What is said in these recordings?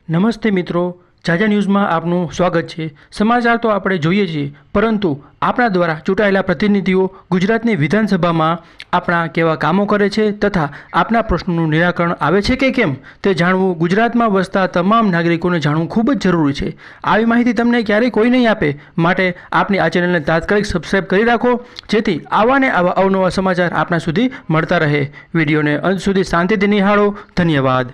નમસ્તે મિત્રો, જાજા ન્યૂઝમાં આપનું સ્વાગત છે। સમાચાર તો આપણે જોઈએ છીએ, પરંતુ આપણા દ્વારા ચૂંટાયેલા પ્રતિનિધિઓ ગુજરાતની વિધાનસભામાં આપણા કેવા કામો કરે છે તથા આપના પ્રશ્નોનું નિરાકરણ આવે છે કે કેમ તે જાણવું ગુજરાતમાં વસતા તમામ નાગરિકોને જાણવું ખૂબ જ જરૂરી છે। આવી માહિતી તમને ક્યારેય કોઈ નહીં આપે, માટે આપની આ ચેનલને તાત્કાલિક સબસ્ક્રાઇબ કરી રાખો, જેથી આવા ને આવા અવનવા સમાચાર આપના સુધી મળતા રહે। વિડીયોને અંત સુધી શાંતિથી નિહાળો। ધન્યવાદ।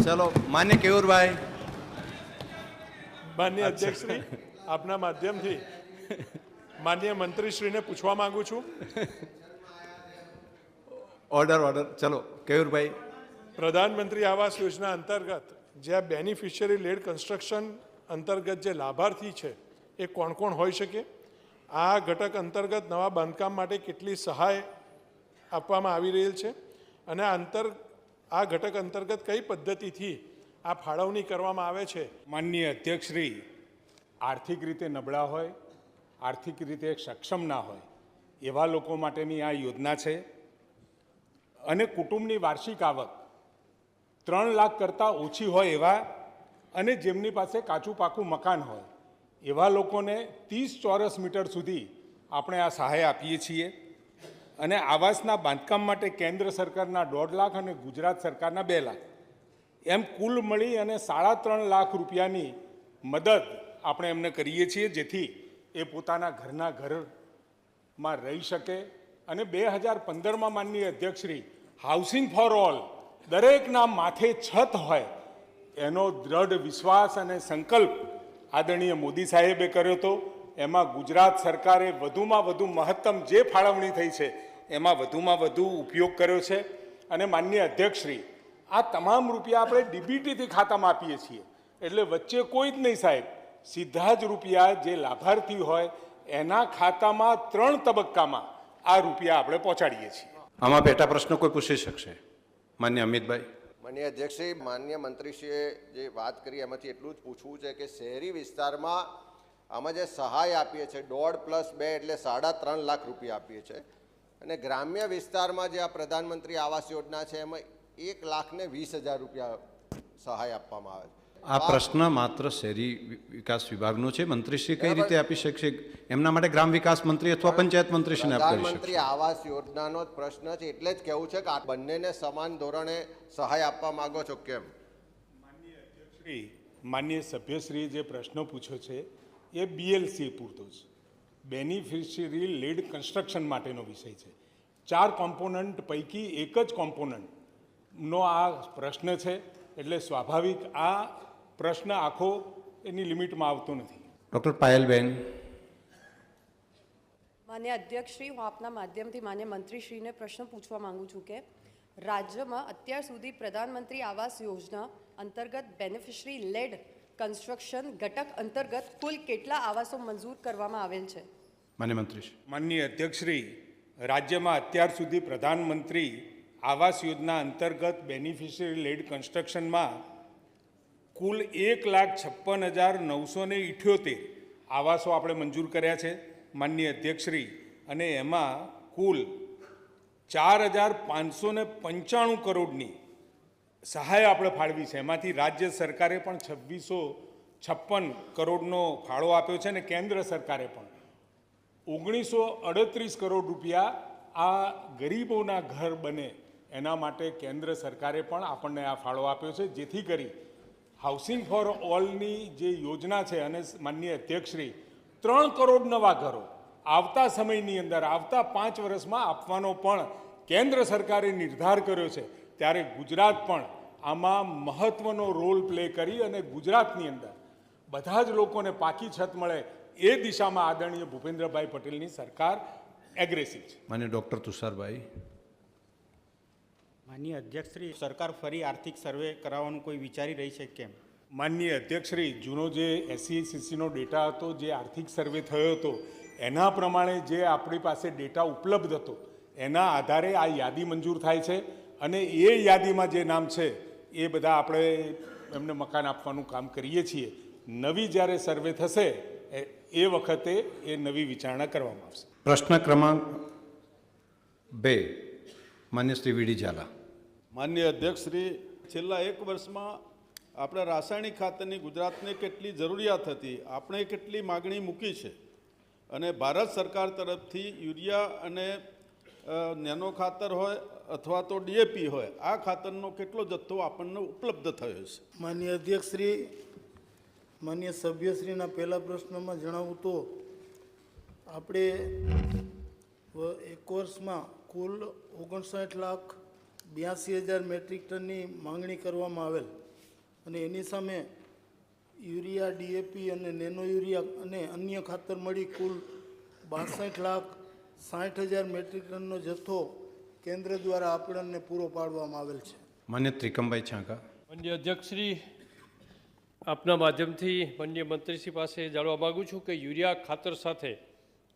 चलो मान्य केयूर भाई। माननीय अध्यक्ष श्री, आपना माध्यम थी माननीय मंत्री श्री ने पूछवा मांगू छू। ऑर्डर ऑर्डर चलो केयूर भाई। प्रधानमंत्री आवास योजना अंतर्गत ज्यां बेनिफिशियरी लेड कंस्ट्रक्शन अंतर्गत जे लाभार्थी है ए कोण कोण होई शके? आ घटक अंतर्गत नवा बांधकाम माटे केटली सहाय आपवामां आवी रहेल छे अने आ घटक अंतर्गत कई पद्धति थी आ फाळवणी करवामां आवे छे? माननीय अध्यक्ष श्री, आर्थिक रीते नबळा होय, आर्थिक रीते सक्षम ना होय एवा लोको माटेनी आ योजना छे अने कुटुंबनी वार्षिक आवक 3 लाख करता ओછી होय एवा अने जेमनी पासे काचू पाकू मकान होय एवा लोकोने 30 ચોરસ मीटर सुधी आपणे आ सहाय आपीए छीए। અને આવાસના બાંધકામ માટે કેન્દ્ર સરકારના 1.5 લાખ અને ગુજરાત સરકારના 2 લાખ એમ કુલ મળી અને 3.5 લાખ રૂપિયાની મદદ આપણે એમને કરીએ છીએ, જેથી એ પોતાના ઘરમાં રહી શકે। અને 2015માં માનનીય અધ્યક્ષશ્રી હાઉસિંગ ફોર ઓલ દરેકના માથે છત હોય એનો દ્રઢ વિશ્વાસ અને સંકલ્પ આદરણીય મોદી સાહેબે કર્યો હતો। એમાં ગુજરાત સરકારે વધુમાં વધુ મહત્તમ જે ફાળવણી થઈ છે એમાં વધુમાં વધુ ઉપયોગ કર્યો છે। અને માનનીય અધ્યક્ષશ્રી, આ તમામ રૂપિયા આપણે ડીબીટીથી ખાતામાં આપીએ છીએ, એટલે વચ્ચે કોઈ જ નહીં સાહેબ, સીધા જ રૂપિયા જે લાભાર્થી હોય એના ખાતામાં 3 તબક્કામાં આ રૂપિયા આપણે પહોંચાડીએ છીએ। આમાં પેટા પ્રશ્નો કોઈ પૂછી શકશે? માન્ય અમિતભાઈ। માનનીય અધ્યક્ષશ્રી, માન્ય મંત્રીશ્રીએ જે વાત કરી એમાંથી એટલું જ પૂછવું છે કે શહેરી વિસ્તારમાં આમાં જે સહાય આપીએ છીએ 1.5 + 2 એટલે 3.5 લાખ રૂપિયા આપીએ છીએ, અને ગ્રામ્ય વિસ્તારમાં જે આ પ્રધાનમંત્રી આવાસ યોજના છે એમાં 1,20,000 રૂપિયા સહાય આપવામાં આવે છે। આ પ્રશ્ન માત્ર શહેરી વિકાસ વિભાગનો છે, મંત્રીશ્રી કઈ રીતે આપી શકશે? એમના માટે ગ્રામ વિકાસ મંત્રી અથવા પંચાયત મંત્રીશ્રીને આપી શકશે। પ્રધાનમંત્રી આવાસ યોજનાનો જ પ્રશ્ન છે, એટલે જ કહેવું છે કે આ બંનેને સમાન ધોરણે સહાય આપવા માંગો છો કેમ? માનનીય અધ્યક્ષશ્રી, માનનીય સભ્યશ્રીએ જે પ્રશ્ન પૂછ્યો છે એ બીએલસી પૂરતો છે, બેનિફિશિયરી લીડ કન્સ્ટ્રક્શન માટેનો વિષય છે। 4 કોમ્પોનન્ટ પૈકી એક જ કોમ્પોનન્ટનો આ પ્રશ્ન છે, એટલે સ્વાભાવિક આ પ્રશ્ન આખો એની લિમિટમાં આવતો નથી। ડૉક્ટર પાયલબેન। માન્ય અધ્યક્ષશ્રી, હું આપના માધ્યમથી માન્ય મંત્રીશ્રીને પ્રશ્ન પૂછવા માંગુ છું કે રાજ્યમાં અત્યાર સુધી પ્રધાનમંત્રી આવાસ યોજના અંતર્ગત બેનિફિશરી લેડ કન્સ્ટ્રક્શન ઘટક અંતર્ગત કુલ કેટલા આવાસો મંજૂર કરવામાં આવેલ છે? માન્ય મંત્રીશ્રી। માનનીય અધ્યક્ષશ્રી, રાજ્યમાં અત્યાર સુધી પ્રધાનમંત્રી આવાસ યોજના અંતર્ગત બેનિફિશિયરી લેડ કન્સ્ટ્રક્શનમાં કુલ 1,56,978 આવાસો આપણે મંજૂર કર્યા છે માનનીય અધ્યક્ષશ્રી, અને એમાં કુલ 4,595 કરોડની સહાય આપણે ફાળવી છે। એમાંથી રાજ્ય સરકારે પણ 2,656 કરોડનો ફાળો આપ્યો છે અને કેન્દ્ર સરકારે પણ 1,938 કરોડ રૂપિયા આ ગરીબોના ઘર બને એના માટે કેન્દ્ર સરકારે પણ આપણને આ ફાળો આપ્યો છે, જેથી કરી હાઉસિંગ ફોર ઓલની જે યોજના છે અને માનનીય અધ્યક્ષશ્રી 3 કરોડ નવા ઘરો આવતા સમયની અંદર આવતા 5 વર્ષમાં આપવાનો પણ કેન્દ્ર સરકારે નિર્ધાર કર્યો છે। ત્યારે ગુજરાત પણ આમાં મહત્ત્વનો રોલ પ્લે કરી અને ગુજરાતની અંદર બધા જ લોકોને પાકી છત મળે એ દિશામાં આદરણીય ભૂપેન્દ્રભાઈ પટેલની સરકાર એગ્રેસિવ છે। માન્ય ડૉક્ટર તુષારભાઈ। માનનીય અધ્યક્ષશ્રી, સરકાર ફરી આર્થિક સર્વે કરાવવાનું કોઈ વિચારી રહી છે કેમ? માનનીય અધ્યક્ષશ્રી, જૂનો જે SCCનો ડેટા હતો, જે આર્થિક સર્વે થયો હતો એના પ્રમાણે જે આપણી પાસે ડેટા ઉપલબ્ધ હતો એના આધારે આ યાદી મંજૂર થાય છે, અને એ યાદીમાં જે નામ છે એ બધા આપણે એમને મકાન આપવાનું કામ કરીએ છીએ। નવી જ્યારે સર્વે થશે એ વખતે એ નવી વિચારણા કરવામાં આવશે। પ્રશ્ન ક્રમાંક 2 માન્ય શ્રી વીડી ઝાલા। માનનીય અધ્યક્ષ શ્રી, છેલ્લા 1 વર્ષમાં આપણે રાસાયણિક ખાતરની ગુજરાતને કેટલી જરૂરિયાત હતી, આપણે કેટલી માગણી મૂકી છે અને ભારત સરકાર તરફથી યુરિયા અને નેનો ખાતર હોય અથવા તો ડીએપી હોય, આ ખાતરનો કેટલો જથ્થો આપણને ઉપલબ્ધ થયો છે? માનનીય અધ્યક્ષશ્રી, માનનીય સભ્યશ્રીના પહેલા પ્રશ્નમાં જણાવું તો આપણે 1 વર્ષમાં કુલ 59,82,000 મેટ્રિક ટનની માંગણી કરવામાં આવેલ અને એની સામે યુરિયા, ડીએપી અને નેનો યુરિયા અને અન્ય ખાતર મળી કુલ 62,60,000 મેટ્રિક ટનનો જથ્થો કેન્દ્ર દ્વારા આપણને પૂરો પાડવામાં આવેલ છે. માન્ય ત્રિકમભાઈ છાંકા. માન્ય અધ્યક્ષશ્રી, આપના માધ્યમથી માન્ય મંત્રીશ્રી પાસે જાણવા માગું છું કે યુરિયા ખાતર સાથે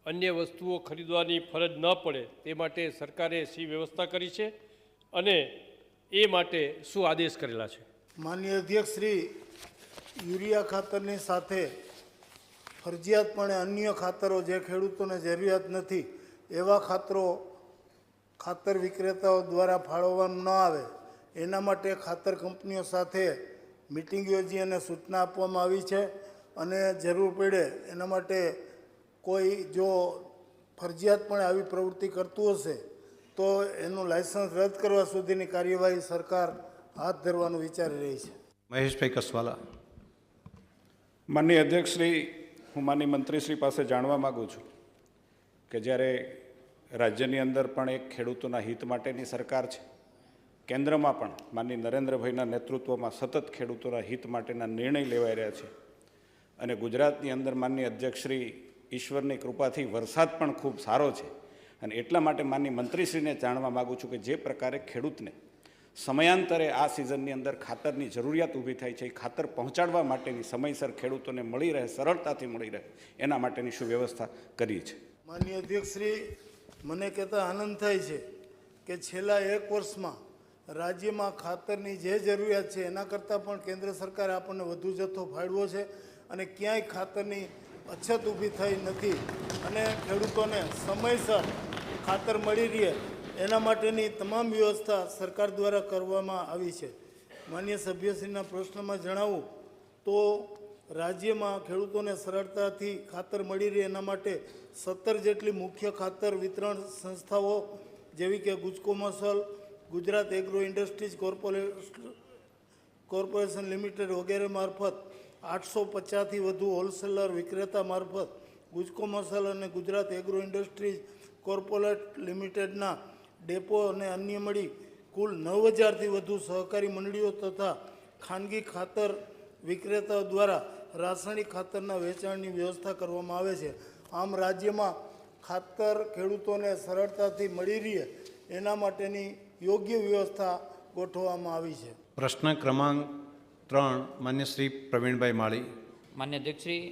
અન્ય વસ્તુઓ ખરીદવાની ફરજ ન પડે તે માટે સરકારે શી વ્યવસ્થા કરી છે અને એ માટે શું આદેશ કરેલા છે? માનનીય અધ્યક્ષશ્રી, યુરિયા ખાતરની સાથે ફરજિયાતપણે અન્ય ખાતરો જે ખેડૂતોને જરૂરિયાત નથી એવા ખાતર વિક્રેતાઓ દ્વારા ફાળવવાનું ન આવે એના માટે ખાતર કંપનીઓ સાથે મિટિંગ યોજી અને સૂચના આપવામાં આવી છે અને જરૂર પડે એના માટે કોઈ જો ફરજિયાતપણે આવી પ્રવૃત્તિ કરતું હશે તો એનું લાયસન્સ રદ કરવા સુધીની કાર્યવાહી સરકાર હાથ ધરવાનું વિચારી રહી છે. મહેશભાઈ કસવાલા. માનનીય અધ્યક્ષશ્રી, હું માનનીય મંત્રીશ્રી પાસે જાણવા માગું છું કે જ્યારે રાજ્યની અંદર પણ એક ખેડૂતોના હિત માટેની સરકાર છે, કેન્દ્રમાં પણ માનનીય નરેન્દ્રભાઈના નેતૃત્વમાં સતત ખેડૂતોના હિત માટેના નિર્ણય લેવાઈ રહ્યા છે અને ગુજરાતની અંદર માનનીય અધ્યક્ષશ્રી ઈશ્વરની કૃપાથી વરસાદ પણ ખૂબ સારો છે અને એટલા માટે માનનીય મંત્રીશ્રીને જાણવા માગું છું કે જે પ્રકારે ખેડૂતને સમયાંતરે આ સિઝનની અંદર ખાતરની જરૂરિયાત ઊભી થાય છે, એ ખાતર પહોંચાડવા માટેની સમયસર ખેડૂતોને મળી રહે, સરળતાથી મળી રહે એના માટેની શું વ્યવસ્થા કરી છે? માનનીય અધ્યક્ષશ્રી, મને કહેતા આનંદ થાય છે કે છેલ્લા 1 વર્ષમાં રાજ્યમાં ખાતરની જે જરૂરિયાત છે એના કરતાં પણ કેન્દ્ર સરકારે આપણને વધુ જથ્થો ફાળવ્યો છે અને ક્યાંય ખાતરની અછત ઊભી થઈ નથી અને ખેડૂતોને સમયસર ખાતર મળી રહે એના માટેની તમામ વ્યવસ્થા સરકાર દ્વારા કરવામાં આવી છે. માનનીય સભ્યશ્રીના પ્રશ્નમાં જણાવું તો રાજ્યમાં ખેડૂતોને સરળતાથી ખાતર મળી રહે એના માટે 17 જેટલી મુખ્ય ખાતર વિતરણ સંસ્થાઓ જેવી કે Gujcomasol, Gujarat agro industries corporation limited વગેરે મારફત 850થી વધુ હોલસેલર વિક્રેતા મારફત ગુજકોમસલ અને ગુજરાત એગ્રો ઇન્ડસ્ટ્રીઝ કોર્પોરેટ લિમિટેડના ડેપો અને અન્ય મળી કુલ 9,000થી વધુ સહકારી મંડળીઓ તથા ખાનગી ખાતર વિક્રેતાઓ દ્વારા રાસાયણિક ખાતરના વેચાણની વ્યવસ્થા કરવામાં આવે છે. આમ રાજ્યમાં ખાતર ખેડૂતોને સરળતાથી મળી રહે એના માટેની યોગ્ય વ્યવસ્થા ગોઠવવામાં આવી છે. પ્રશ્ન ક્રમાંક 3 માન્ય શ્રી પ્રવીણભાઈ માળી. માન્ય અધ્યક્ષશ્રી,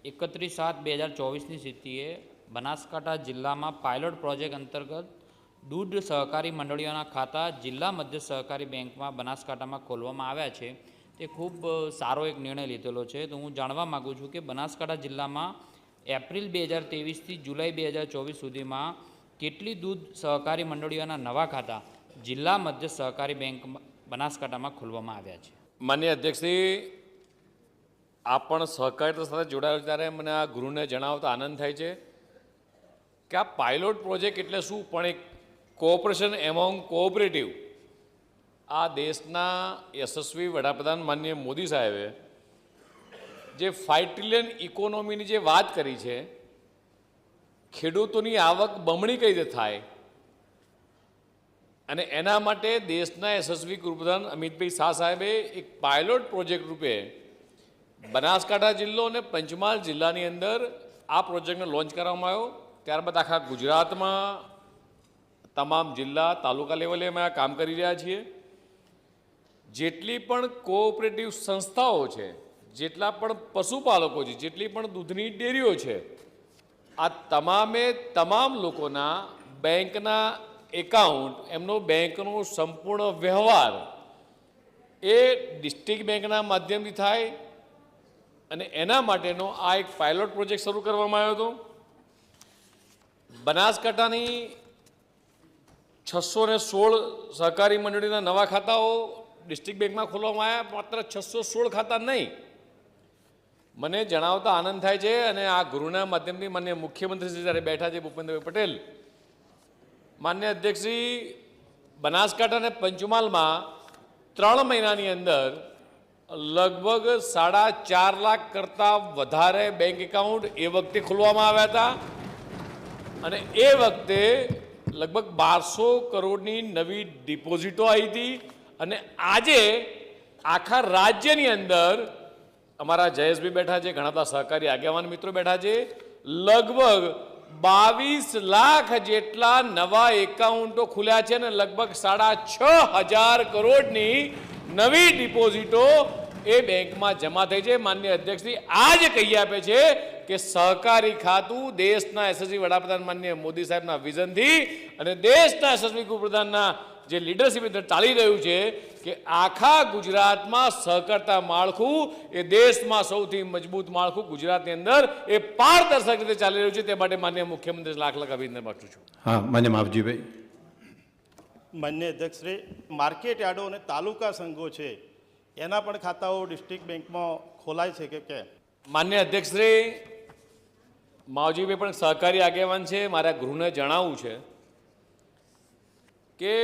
31/7/2024ની સ્થિતિએ બનાસકાંઠા જિલ્લામાં પાયલોટ પ્રોજેક્ટ અંતર્ગત દૂધ સહકારી મંડળીઓના ખાતા જિલ્લા મધ્ય સહકારી બેંકમાં બનાસકાંઠામાં ખોલવામાં આવ્યા છે. તે ખૂબ સારો એક નિર્ણય લીધેલો છે. તો હું જાણવા માગું છું કે બનાસકાંઠા જિલ્લામાં એપ્રિલ 2023થી જુલાઈ 2024 સુધીમાં કેટલી દૂધ સહકારી મંડળીઓના નવા ખાતા જિલ્લા મધ્ય સહકારી બેંક બનાસકાંઠામાં ખોલવામાં આવ્યા છે? માન્ય અધ્યક્ષશ્રી, આપ પણ સહકારિતા સાથે જોડાયો ત્યારે મને આ ગૃહને જણાવતા આનંદ થાય છે કે આ પાયલોટ પ્રોજેક્ટ એટલે શું, પણ એક કોઓપરેશન એમોંગ કોઓપરેટિવ. આ દેશના યશસ્વી વડાપ્રધાન માનનીય મોદી સાહેબે જે 5 ટ્રિલિયન ઇકોનોમીની જે વાત કરી છે, ખેડૂતોની આવક બમણી કઈ રીતે થાય અને એના માટે દેશના યશસ્વી ગૃહપ્રધાન અમિતભાઈ શાહ સાહેબે એક પાયલોટ પ્રોજેક્ટ રૂપે બનાસકાંઠા જિલ્લો અને પંચમહાલ જિલ્લાની અંદર આ પ્રોજેક્ટને લોન્ચ કરવામાં આવ્યો. ત્યારબાદ આખા ગુજરાતમાં તમામ જિલ્લા તાલુકા લેવલે અમે આ કામ કરી રહ્યા છીએ. જેટલી પણ કોઓપરેટિવ સંસ્થાઓ છે, જેટલા પણ પશુપાલકો છે, જેટલી પણ દૂધની ડેરીઓ છે, આ તમામે તમામ લોકોના બેંકના એકાઉન્ટ, એમનો બેંકનો સંપૂર્ણ વ્યવહાર એ ડિસ્ટ્રિક્ટ બેંકના માધ્યમથી થાય અને એના માટેનો આ એક પાયલોટ પ્રોજેક્ટ શરૂ કરવામાં આવ્યો હતો. બનાસકાંઠાની 616 સહકારી મંડળીના નવા ખાતાઓ ડિસ્ટ્રિક્ટ બેંકમાં ખોલવામાં આવ્યા. માત્ર 616 ખાતા નહીં, મને જણાવતા આનંદ થાય છે અને આ ગૃહના માધ્યમથી માન્ય મુખ્યમંત્રીશ્રી જ્યારે બેઠા છે ભૂપેન્દ્રભાઈ પટેલ, માન્ય અધ્યક્ષશ્રી, બનાસકાંઠા અને પંચમહાલમાં 3 મહિનાની અંદર લગભગ 4.5 લાખ કરતાં વધારે બેંક એકાઉન્ટ એ વખતે ખોલવામાં આવ્યા હતા અને એ વખતે લગભગ 1200 કરોડની નવી ડિપોઝિટો આવી હતી. અને આજે આખા રાજ્યની અંદર અમારા જયેશભાઈ બેઠા છે, ઘણા બધા સહકારી આગેવાન મિત્રો બેઠા છે, લગભગ 22 લાખ જેટલા નવા એકાઉન્ટો ખુલ્યા છે અને લગભગ 6,500 કરોડની નવી ડિપોઝિટો એ બેંકમાં જમા થઈ છે. માનનીય અધ્યક્ષશ્રી આજ કહી આપે છે કે સહકારી ખાતું દેશના યશસ્વી વડાપ્રધાન માનનીય મોદી સાહેબના વિઝનથી અને દેશના યશસ્વી ગૃહપ્રધાનના જે લીડરશીપ ચાલી રહ્યું છે કે આખા ગુજરાતમાં સહકારતા માળખું એ દેશમાં સૌથી મજબૂત માળખું ગુજરાતની અંદર એ પારદર્શક રીતે ચાલી રહ્યું છે. તે માટે માનનીય મુખ્યમંત્રી લાખ અભિનંદન પાઠવું છું. હા, માન્ય માવજીભાઈ. માન્ય અધ્યક્ષશ્રી, માર્કેટ યાર્ડો અને તાલુકા સંઘો છે એના પણ ખાતાઓ ડિસ્ટ્રિક્ટ બેંકમાં ખોલાય છે કે કેમ? માન્ય અધ્યક્ષશ્રી, માવજીભાઈ પણ સહકારી આગેવાન છે, મારા ગૃહને જણાવવું છે કે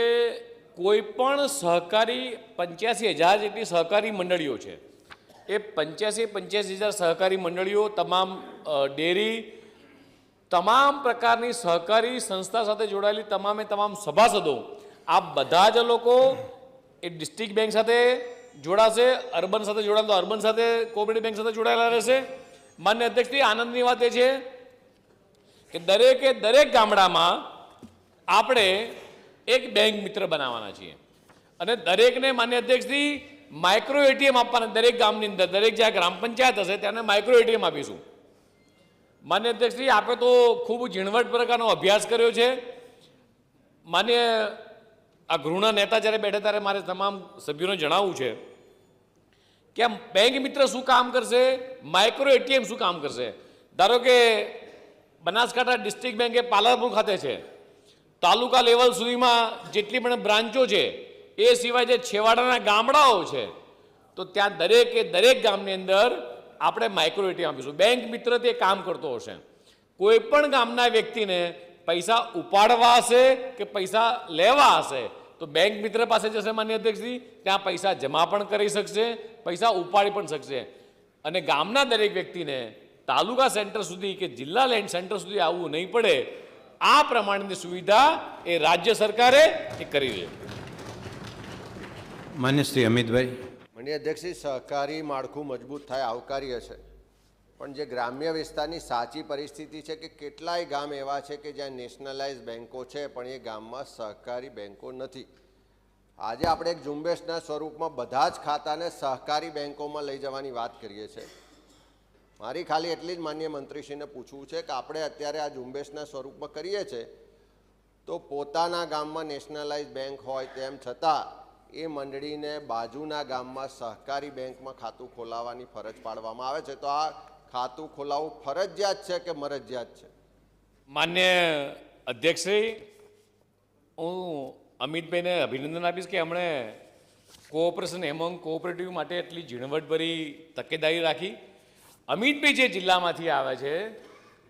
કોઈ પણ સહકારી 85,000 જેટલી સહકારી મંડળીઓ છે. એ 85,000 સહકારી મંડળીઓ, તમામ ડેરી, તમામ પ્રકારની સહકારી સંસ્થા સાથે જોડાયેલી તમામ સભાસદો, આ બધા જ લોકો એ ડિસ્ટ્રિક્ટ બેંક સાથે જોડાશે, અર્બન સાથે જોડાયેલા તો અર્બન સાથે, કોઓપરેટિવ બેંક સાથે જોડાયેલા રહેશે. માન્ય અધ્યક્ષજી, આનંદની વાત એ છે કે દરેક ગામડામાં આપણે એક બેંક મિત્ર બનાવવાના છીએ અને દરેકને માન્ય અધ્યક્ષજી માઇક્રો એટીએમ આપવાના. દરેક ગામની અંદર, દરેક જ્યાં ગ્રામ પંચાયત હશે ત્યાં માઇક્રો એટીએમ આપીશું. માન્ય અધ્યક્ષજી, આપે તો ખૂબ ઝીણવટ પ્રકારનો અભ્યાસ કર્યો છે. માન્ય આ ગૃહના નેતા જ્યારે બેઠા ત્યારે મારે તમામ સભ્યોને જણાવવું છે કે આ બેંક મિત્ર શું કામ કરશે, માઇક્રો એટીએમ શું કામ કરશે. ધારો કે બનાસકાંઠા ડિસ્ટ્રિક્ટ બેંક એ પાલનપુર ખાતે છે, તાલુકા લેવલ સુધીમાં જેટલી પણ બ્રાન્ચો છે, એ સિવાય જે છેવાડાના ગામડાઓ છે, તો ત્યાં દરેક ગામની અંદર આપણે માઇક્રો એટીએમ આપીશું. બેંક મિત્ર તે કામ કરતો હશે. કોઈ પણ ગામના વ્યક્તિને પૈસા ઉપાડવા હશે કે પૈસા લેવા હશે તો બેંક મિત્ર પાસે જશે માન્ય અધ્યક્ષજી, ત્યાં પૈસા જમા પણ કરી શકશે, પૈસા ઉપાડી પણ શકશે. અને ગામના દરેક વ્યક્તિને તાલુકા સેન્ટર સુધી કે જિલ્લા લેન્ડ સેન્ટર સુધી આવવું નહીં પડે, આ પ્રમાણેની સુવિધા એ રાજ્ય સરકારે એ કરી છે. માન્ય શ્રી અમિતભાઈ. માનનીય અધ્યક્ષશ્રી, સહકારી માળખું મજબૂત થાય આવકાર્ય છે, પણ જે ગ્રામ્ય વિસ્તારની સાચી પરિસ્થિતિ છે કે કેટલાય ગામ એવા છે કે જ્યાં નેશનલાઇઝ બેન્કો છે પણ એ ગામમાં સહકારી બેન્કો નથી. આજે આપણે એક ઝુંબેશના સ્વરૂપમાં બધા જ ખાતાને સહકારી બેન્કોમાં લઈ જવાની વાત કરીએ છીએ. મારી ખાલી એટલી જ માન્ય મંત્રીશ્રીને પૂછવું છે કે આપણે અત્યારે આ ઝુંબેશના સ્વરૂપમાં કરીએ છીએ તો પોતાના ગામમાં નેશનલાઇઝ બેંક હોય તેમ છતાં એ મંડળીને બાજુના ગામમાં સહકારી બેંકમાં ખાતું ખોલાવવાની ફરજ પાડવામાં આવે છે. તો આ ખાતું ખોલાવવું ફરજિયાત છે કે મરજિયાત છે? માન્ય અધ્યક્ષશ્રી, હું અમિતભાઈને અભિનંદન આપીશ કે એમણે કોઓપરેશન એમોંગ કોઓપરેટિવ માટે એટલી ઝીણવટભરી તકેદારી રાખી. અમિતભાઈ જે જિલ્લામાંથી આવે છે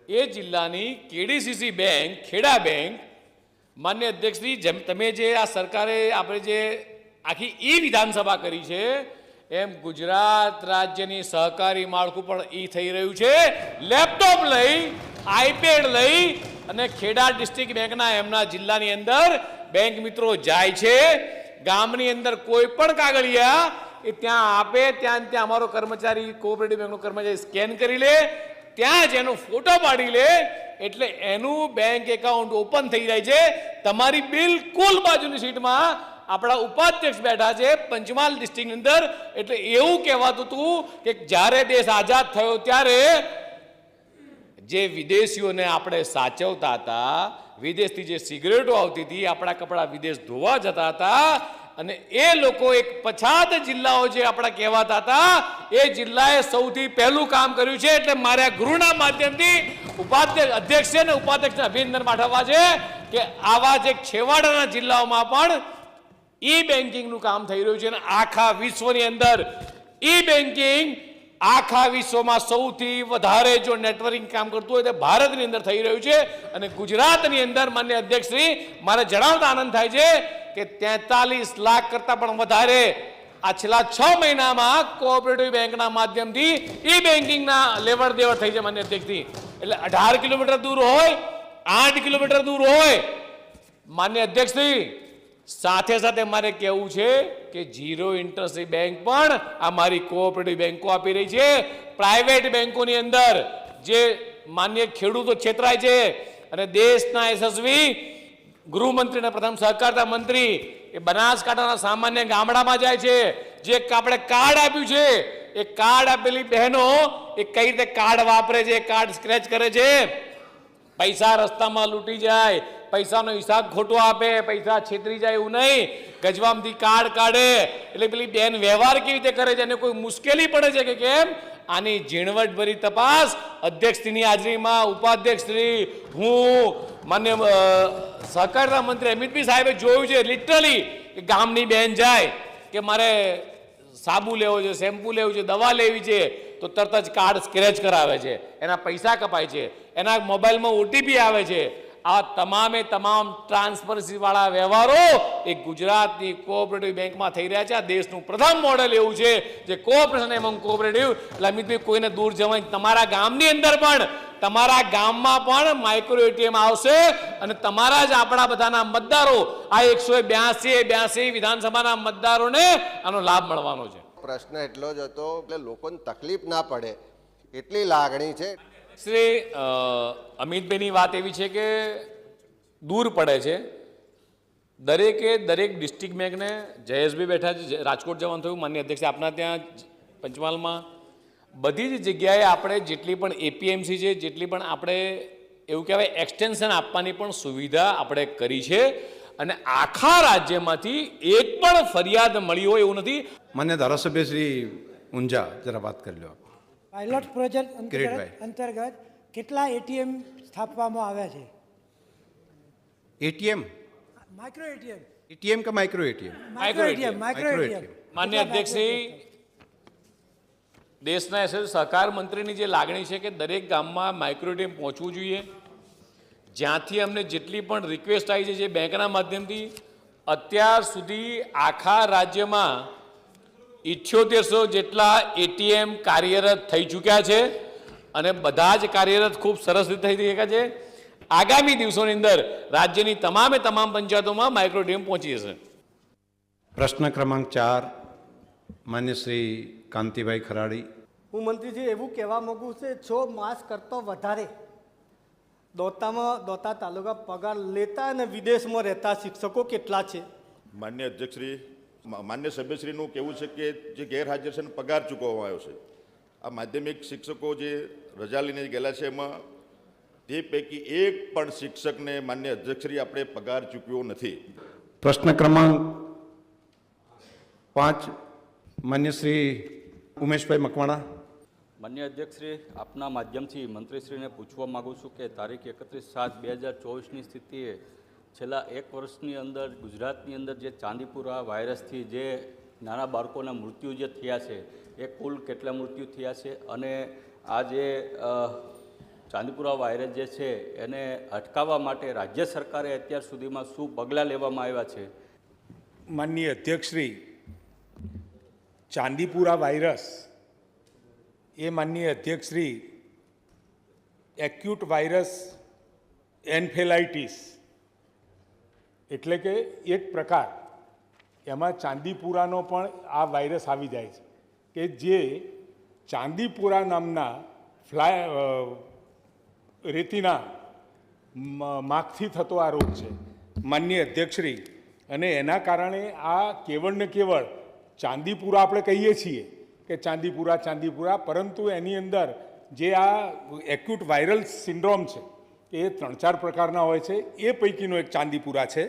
એ જિલ્લાની કેડીસીસી બેંક, ખેડા બેંક, માન્ય અધ્યક્ષશ્રી, જેમ તમે જે આ સરકારે આપણે જે આખી વિધાનસભા કરી છે એમ ગુજરાત રાજ્યની સહકારી માળખું પણ થઈ રહ્યું છે. લેપટોપ લઈ, આઈપેડ લઈ અને ખેડા ડિસ્ટ્રિક્ટ બેંકના એમના જિલ્લાની અંદર બેંક મિત્રો જાય છે. ગામની અંદર કોઈ પણ કાગળિયા એ ત્યાં આપે, ત્યાં અમારો કર્મચારી, કોઓપરેટિવ બેંકનો કર્મચારી સ્કેન કરી લે, ત્યાં જ એનો ફોટો પાડી લે એટલે એનું બેંક એકાઉન્ટ ઓપન થઈ જાય છે. તમારી બિલકુલ બાજુની સીટમાં આપણા ઉપાધ્યક્ષ બેઠા છે પંચમહાલ ડિસ્ટ્રિક્ટની અંદર. એટલે એવું કહેવાતું હતું કે જ્યારે દેશ આઝાદ થયો ત્યારે જે વિદેશીઓને આપણે સાચવતા હતા, વિદેશથી જે સિગરેટો આવતી હતી, આપણા કપડાં વિદેશ ધોવા જતા હતા, અને એ લોકો એક પછાત જિલ્લાઓ જે આપણા કહેવાતા હતા એ જિલ્લાએ સૌથી પહેલું કામ કર્યું છે. એટલે મારે આ ગૃહના માધ્યમથી અધ્યક્ષ અને ઉપાધ્યક્ષને અભિનંદન પાઠવવા છે કે આવા જે છેવાડાના જિલ્લાઓમાં પણ ઈ બેન્કિંગનું કામ થઈ રહ્યું છે. અને આખા વિશ્વની અંદર ઈ બેન્કિંગ આખા વિશ્વમાં સૌથી વધારે જો નેટવર્કિંગ કામ કરતું હોય તો ભારતની અંદર થઈ રહ્યું છે. અને ગુજરાતની અંદર માન્ય અધ્યક્ષશ્રી મારે જણાવતા આનંદ થાય છે કે 43 લાખ કરતાં પણ વધારે આ છેલ્લા 6 મહિનામાં કોઓપરેટિવ બેંકના માધ્યમથી ઈ બેન્કિંગના લેવડ દેવડ થઈ છે માન્ય અધ્યક્ષશ્રી. એટલે 18 કિલોમીટર દૂર હોય, 8 કિલોમીટર દૂર હોય, માન્ય અધ્યક્ષશ્રી સાથે સાથે મારે કહેવું છે કે ઝીરો ઇન્ટરેસ્ટ બેંક પણ આ મારી કોઓપરેટિવ બેંકો આપી રહી છે. પ્રાઇવેટ બેંકોની અંદર જે માન્ય ખેડૂતો છેતરાય છે અને દેશના યશસ્વી ગૃહમંત્રી અને પ્રથમ સહકારતા મંત્રી એ બનાસકાંઠાના સામાન્ય ગામડામાં જાય છે. જે આપણે કાર્ડ આપ્યું છે એ કાર્ડ આપેલી બહેનો એ કઈ રીતે કાર્ડ વાપરે છે, કાર્ડ સ્ક્રેચ કરે છે, પૈસા રસ્તામાં લૂંટી જાય, પૈસાનો હિસાબ ખોટો આપે, પૈસા છેતરી જાય એવું નહીં, ગજવામથી કાર્ડ કાઢે. એટલે પેલી બેન વ્યવહાર કેવી રીતે કરે છે અને કોઈ મુશ્કેલી પડે છે કે કેમ, આની ઝીણવટભરી તપાસ અધ્યક્ષશ્રીની હાજરીમાં ઉપાધ્યક્ષશ્રી, હું, માન્ય સહકારના મંત્રી અમિતભાઈ સાહેબે જોયું છે. લિટરલી કે ગામની બેન જાય કે મારે સાબુ લેવો છે, શેમ્પુ લેવું છે, દવા લેવી છે, તો તરત જ કાર્ડ સ્ક્રેચ કરાવે છે, એના પૈસા કપાય છે, એના મોબાઈલમાં ઓટીપી આવે છે. આ તમામે તમામ ટ્રાન્સપરન્સી વાળા વ્યવહારો એ ગુજરાતની કોઓપરેટિવ બેંકમાં થઈ રહ્યા છે. આ દેશનું પ્રથમ મોડેલ એવું છે જે કોઓપરેશન એમંગ કોઓપરેટિવ. એટલે અમિતભાઈ કોઈને દૂર જવાય, તમારા ગામની અંદર પણ, તમારા ગામમાં પણ માઇક્રો એટીએમ આવશે અને તમારા જ આપણા બધાના મતદારો, આ 182 વિધાનસભાના મતદારોને આનો લાભ મળવાનો છે. પ્રશ્ન એટલો જ હતો એટલે લોકોને તકલીફ ના પડે એટલી લાગણી છે. શ્રી અમિતભાઈની વાત એવી છે કે દૂર પડે છે. દરેક ડિસ્ટ્રિક્ટ બેંકને, જયેશભાઈ બેઠા છે, રાજકોટ જવાનું થયું, માન્ય અધ્યક્ષ આપના ત્યાં પંચમહાલમાં, બધી જ જગ્યાએ આપણે જેટલી પણ એપીએમસી છે, જેટલી પણ આપણે એવું કહેવાય એક્સટેન્શન આપવાની પણ સુવિધા આપણે કરી છે. અને આખા રાજ્યમાંથી એક પણ ફરિયાદ મળી હોય એવું નથી. માન્ય ધારાસભ્ય શ્રી ઊંઝા જરા વાત કરી લો. Pilot project Kiritbhai. અંતર્ગત કેટલા એટીએમ સ્થાપવામાં આવ્યા છે? એટીએમ, માઇક્રો એટીએમ, એટીએમ કે micro ATM? Micro ATM, micro ATM. માન્ય અધ્યક્ષશ્રી, દેશના સહકાર મંત્રીની જે લાગણી છે કે દરેક ગામમાં માઇક્રો એટીએમ પહોંચવું જોઈએ. જ્યાંથી અમને જેટલી પણ રિક્વેસ્ટ આવી છે જે બેંકના માધ્યમથી, અત્યાર સુધી આખા રાજ્યમાં 7800 જેટલા એટીએમ કાર્યરત થઈ ચૂક્યા છે અને બધા જ કાર્યરત ખૂબ સરસ રીતે થઈ રહ્યા છે. આગામી દિવસોની અંદર રાજ્યની તમામે તમામ પંચાયતોમાં માઇક્રો એટીએમ પહોંચી જશે. પ્રશ્ન ક્રમાંક 4, માન્ય શ્રી કાંતિભાઈ ખરાડી. હું મંત્રીજી એવું કહેવા માગું છું, 6 માસ કરતો વધારે દોતા તાલુકા પગાર લેતા અને વિદેશમાં રહેતા શિક્ષકો કેટલા છે? માન્ય અધ્યક્ષશ્રી, માન્ય સભ્યશ્રીનું કહેવું છે કે જે ગેરહાજર છે એને પગાર ચૂકવવામાં આવ્યો છે. આ માધ્યમિક શિક્ષકો જે રજા લઈને ગયેલા છે એમાં તે પૈકી એક પણ શિક્ષકને માન્ય અધ્યક્ષશ્રી આપણે પગાર ચૂકવ્યો નથી. પ્રશ્ન ક્રમાંક 5, માન્ય શ્રી ઉમેશભાઈ મકવાણા. માન્ય અધ્યક્ષશ્રી, આપના માધ્યમથી મંત્રીશ્રીને પૂછવા માગું છું કે તારીખ 31/7/2024ની સ્થિતિએ છેલ્લા 1 વર્ષની અંદર ગુજરાતની અંદર જે ચાંદીપુરા વાયરસથી જે નાના બાળકોના મૃત્યુ જે થયા છે એ કુલ કેટલા મૃત્યુ થયા છે અને આ જે ચાંદીપુરા વાયરસ જે છે એને અટકાવવા માટે રાજ્ય સરકારે અત્યાર સુધીમાં શું પગલાં લેવામાં આવ્યા છે? માનનીય અધ્યક્ષશ્રી, ચાંદીપુરા વાયરસ એ માનનીય અધ્યક્ષશ્રી એક્યુટ વાયરસ એન્ફેલાઇટિસ એટલે કે એક પ્રકાર, એમાં ચાંદીપુરાનો પણ આ વાયરસ આવી જાય છે કે જે ચાંદીપુરા નામના રેતીના માખથી થતો આ રોગ છે માનનીય અધ્યક્ષશ્રી. અને એના કારણે આ કેવળ ને કેવળ ચાંદીપુરા આપણે કહીએ છીએ કે ચાંદીપુરા, પરંતુ એની અંદર જે આ એક્યુટ વાયરલ સિન્ડ્રોમ છે એ 3-4 પ્રકારના હોય છે. એ પૈકીનો એક ચાંદીપુરા છે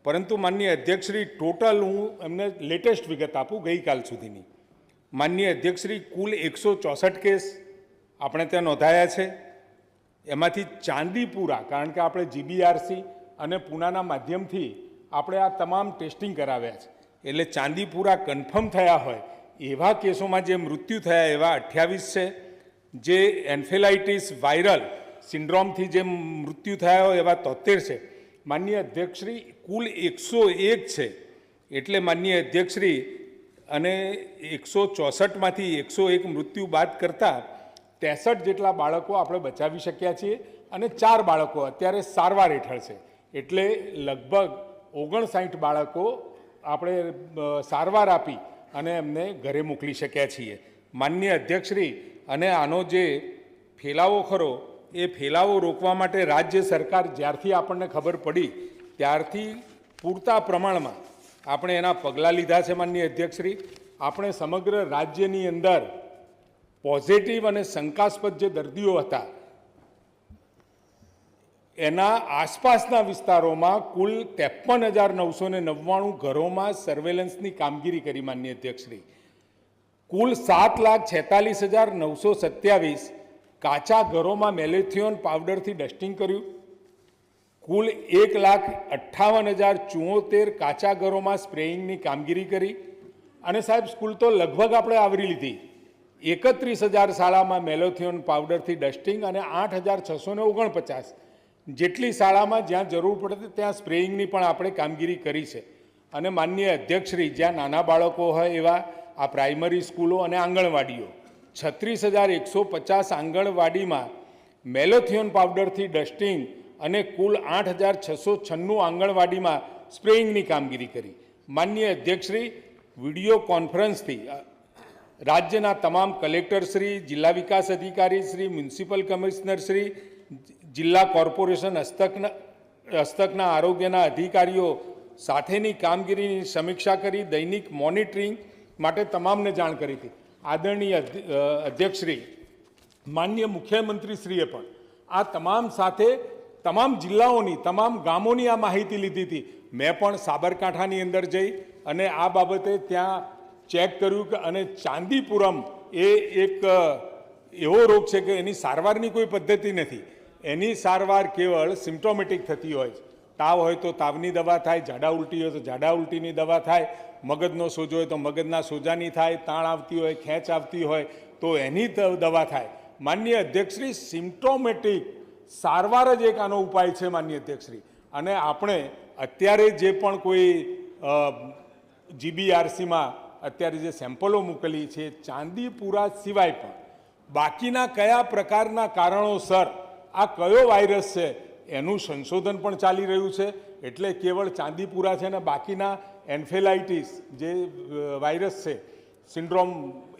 પરંતુ માનનીય અધ્યક્ષશ્રી ટોટલ હું એમને લેટેસ્ટ વિગત આપું ગઈકાલ સુધીની. માનનીય અધ્યક્ષશ્રી કુલ 164 કેસ આપણે ત્યાં નોંધાયા છે. એમાંથી ચાંદીપુરા, કારણ કે આપણે GBRC અને પૂનાના માધ્યમથી આપણે આ તમામ ટેસ્ટિંગ કરાવ્યા છે, એટલે ચાંદીપુરા કન્ફર્મ થયા હોય એવા કેસોમાં જે મૃત્યુ થયા એવા 28 છે. જે એન્ફેલાઇટિસ વાયરલ સિન્ડ્રોમથી જે મૃત્યુ થયા હોય એવા 73 છે. માનનીય અધ્યક્ષશ્રી કુલ 101 છે. એટલે માનનીય અધ્યક્ષશ્રી અને 164માંથી 101 મૃત્યુ બાદ કરતાં 63 જેટલા બાળકો આપણે બચાવી શક્યા છીએ અને 4 બાળકો અત્યારે સારવાર હેઠળ છે. એટલે લગભગ 59 બાળકો આપણે સારવાર આપી અને એમને ઘરે મોકલી શક્યા છીએ. માનનીય અધ્યક્ષશ્રી, અને આનો જે ફેલાવો ખરો એ ફેલાવો રોકવા માટે રાજ્ય સરકાર જ્યારથી આપણને ખબર પડી ત્યારથી પૂરતા પ્રમાણમાં આપણે એના પગલાં લીધા છે. માનનીય અધ્યક્ષશ્રી, આપણે સમગ્ર રાજ્યની અંદર પોઝિટિવ અને શંકાસ્પદ જે દર્દીઓ હતા એના આસપાસના વિસ્તારોમાં કુલ 53,999 ઘરોમાં સર્વેલન્સની કામગીરી કરી. માનનીય અધ્યક્ષશ્રી, કુલ 7,46,927 કાચા ઘરોમાં મેલેથિયોન પાવડરથી ડસ્ટિંગ કર્યું. કુલ 1,58,074 કાચા ઘરોમાં સ્પ્રેઇંગની કામગીરી કરી. અને સાહેબ, સ્કૂલ તો લગભગ આપણે આવરી લીધી. 31,000 શાળામાં મેલેથિયોન પાવડરથી ડસ્ટિંગ અને 8,649 જેટલી શાળામાં જ્યાં જરૂર પડે ત્યાં સ્પ્રેઇંગની પણ આપણે કામગીરી કરી છે. અને માનનીય અધ્યક્ષશ્રી, જ્યાં નાના બાળકો હોય એવા આ પ્રાઇમરી સ્કૂલો અને આંગણવાડીઓ, 36,150 આંગણવાડીમાં મેલેથિયોન પાવડરથી ડસ્ટિંગ અને કુલ 8,696 આંગણવાડીમાં સ્પ્રેઇંગની કામગીરી કરી. માનનીય અધ્યક્ષશ્રી, વિડીયો કોન્ફરન્સથી રાજ્યના તમામ કલેક્ટરશ્રી, જિલ્લા વિકાસ અધિકારીશ્રી, મ્યુનિસિપલ કમિશનરશ્રી, જિલ્લા કોર્પોરેશન હસ્તકના આરોગ્યના અધિકારીઓ સાથેની કામગીરીની સમીક્ષા કરી. દૈનિક મોનિટરિંગ માટે તમામને જાણ કરી હતી. આદરણીય અધ્યક્ષશ્રી, માનનીય મુખ્યમંત્રીશ્રીએ પણ આ તમામ સાથે તમામ જિલ્લાઓની, તમામ ગામોની આ માહિતી લીધી હતી. મેં પણ સાબરકાંઠાની અંદર જઈ અને આ બાબતે ત્યાં ચેક કર્યું કે અને ચાંદીપુરમ એ એક એવો રોગ છે કે એની સારવારની કોઈ પદ્ધતિ નથી. એની સારવાર કેવળ સિમ્પ્ટોમેટિક થતી હોય છે. તાવ હોય તો તાવની દવા થાય, ઝાડા ઉલટી હોય તો ઝાડા ઉલટીની દવા થાય, મગજનો સોજો હોય તો મગજના સોજાની થાય, તાણ આવતી હોય, ખેંચ આવતી હોય તો એની દવા થાય. માનનીય અધ્યક્ષશ્રી, સિમ્પ્ટોમેટિક સારવાર જ એક આનો ઉપાય છે. માનનીય અધ્યક્ષશ્રી, અને આપણે અત્યારે જે પણ કોઈ GBRCમાં અત્યારે જે સેમ્પલો મોકલી છે, ચાંદીપુરા સિવાય પણ બાકીના કયા પ્રકારના કારણોસર આ કયો વાયરસ છે એનું સંશોધન પણ ચાલી રહ્યું છે. એટલે કેવળ ચાંદીપુરા છે ને બાકીના એન્ફેલાઇટિસ જે વાયરસ છે, સિન્ડ્રોમ,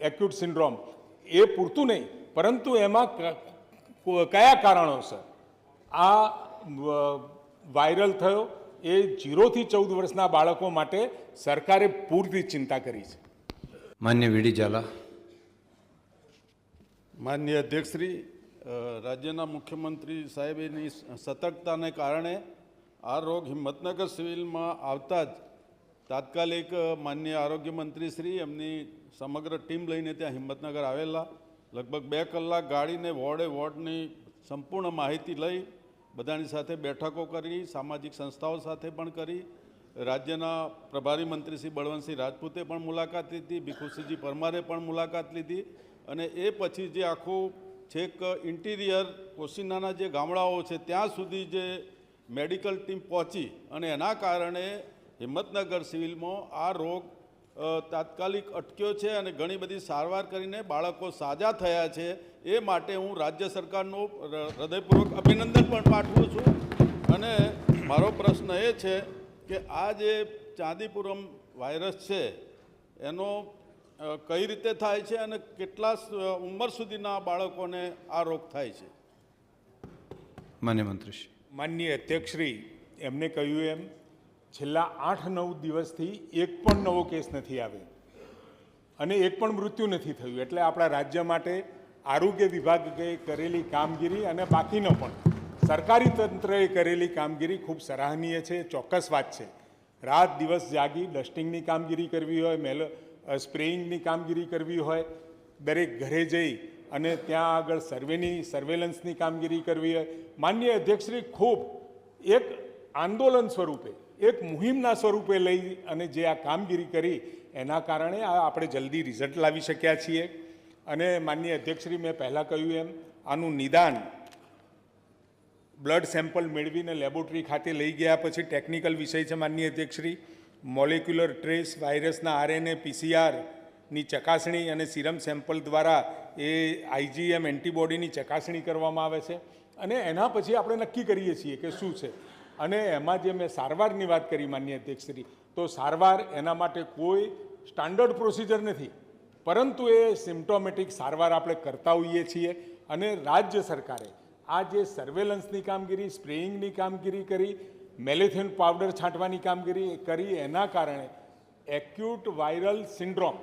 એક્યુટ સિન્ડ્રોમ, એ પૂરતું નહીં, પરંતુ એમાં કયા કારણોસર આ વાયરલ થયો એ 0 થી 14 વર્ષના બાળકો માટે સરકારે પૂરતી ચિંતા કરી છે. માન્ય વીડી ઝાલા. માનનીય અધ્યક્ષશ્રી, રાજ્યના મુખ્યમંત્રી સાહેબની સતર્કતાને કારણે આ રોગ હિંમતનગર સિવિલમાં આવતા જ તાત્કાલિક માનનીય આરોગ્ય મંત્રીશ્રી એમની સમગ્ર ટીમ લઈને ત્યાં હિંમતનગર આવેલા. લગભગ 2 કલાક ગાડીને વોર્ડની સંપૂર્ણ માહિતી લઈ બધાની સાથે બેઠકો કરી, સામાજિક સંસ્થાઓ સાથે પણ કરી. રાજ્યના પ્રભારી મંત્રી શ્રી બળવંતસિંહ રાજપૂતે પણ મુલાકાત લીધી, ભીખુસિંહજી પરમારે પણ મુલાકાત લીધી. અને એ પછી જે આખું છેક ઇન્ટિરિયર કોશિનાના જે ગામડાઓ છે ત્યાં સુધી જે મેડિકલ ટીમ પહોંચી અને એના કારણે હિંમતનગર સિવિલમાં આ રોગ તાત્કાલિક અટક્યો છે અને ઘણી બધી સારવાર કરીને બાળકો સાજા થયા છે. એ માટે હું રાજ્ય સરકારનો હૃદયપૂર્વક અભિનંદન પણ પાઠવું છું. અને મારો પ્રશ્ન એ છે કે આ જે ચાંદીપુરમ વાયરસ છે એનો કઈ રીતે થાય છે અને કેટલા ઉંમર સુધીના બાળકોને આ રોગ થાય છે? માન્ય મંત્રીશ્રી. માનનીય અધ્યક્ષશ્રી, એમને કહ્યું એમ છેલ્લા 8-9 દિવસથી એક પણ નવો કેસ નથી આવ્યો અને એક પણ મૃત્યુ નથી થયું. એટલે આપણા રાજ્ય માટે આરોગ્ય વિભાગે કરેલી કામગીરી અને બાકીનો પણ સરકારી તંત્રએ કરેલી કામગીરી ખૂબ સરાહનીય છે, ચોક્કસ વાત છે. રાત દિવસ જાગી ડસ્ટિંગની કામગીરી કરવી હોય, સ્પ્રેઇંગની કામગીરી કરવી હોય, દરેક ઘરે જઈ અને ત્યાં આગળ સર્વેલન્સની કામગીરી કરવી હોય. માનનીય અધ્યક્ષશ્રી ખૂબ એક આંદોલન સ્વરૂપે, એક મુહિમના સ્વરૂપે લઈ અને જે આ કામગીરી કરી એના કારણે આપણે જલ્દી રિઝલ્ટ લાવી શક્યા છીએ. અને માનનીય અધ્યક્ષશ્રી, મેં પહેલાં કહ્યું એમ, આનું નિદાન બ્લડ સેમ્પલ મેળવીને લેબોરેટરી ખાતે લઈ ગયા પછી ટેકનિકલ વિષય છે માનનીય અધ્યક્ષશ્રી. મોલેક્યુલર ટ્રેસ વાયરસના RNA PCRની ચકાસણી અને સિરમ સેમ્પલ દ્વારા એ IgM એન્ટીબોડીની ચકાસણી કરવામાં આવે છે અને એના પછી આપણે નક્કી કરીએ છીએ કે શું છે. અને એમાં જે મેં સારવારની વાત કરી માનનીય અધ્યક્ષશ્રી, તો સારવાર એના માટે કોઈ સ્ટાન્ડર્ડ પ્રોસિજર નથી, પરંતુ એ સિમ્પ્ટોમેટિક સારવાર આપણે કરતા હોઈએ છીએ. અને રાજ્ય સરકારે આ જે સર્વેલન્સની કામગીરી, સ્પ્રેઇંગની કામગીરી કરી, મેલેથિયન પાવડર છાંટવાની કામગીરી કરી, એના કારણે એક્યુટ વાયરલ સિન્ડ્રોમ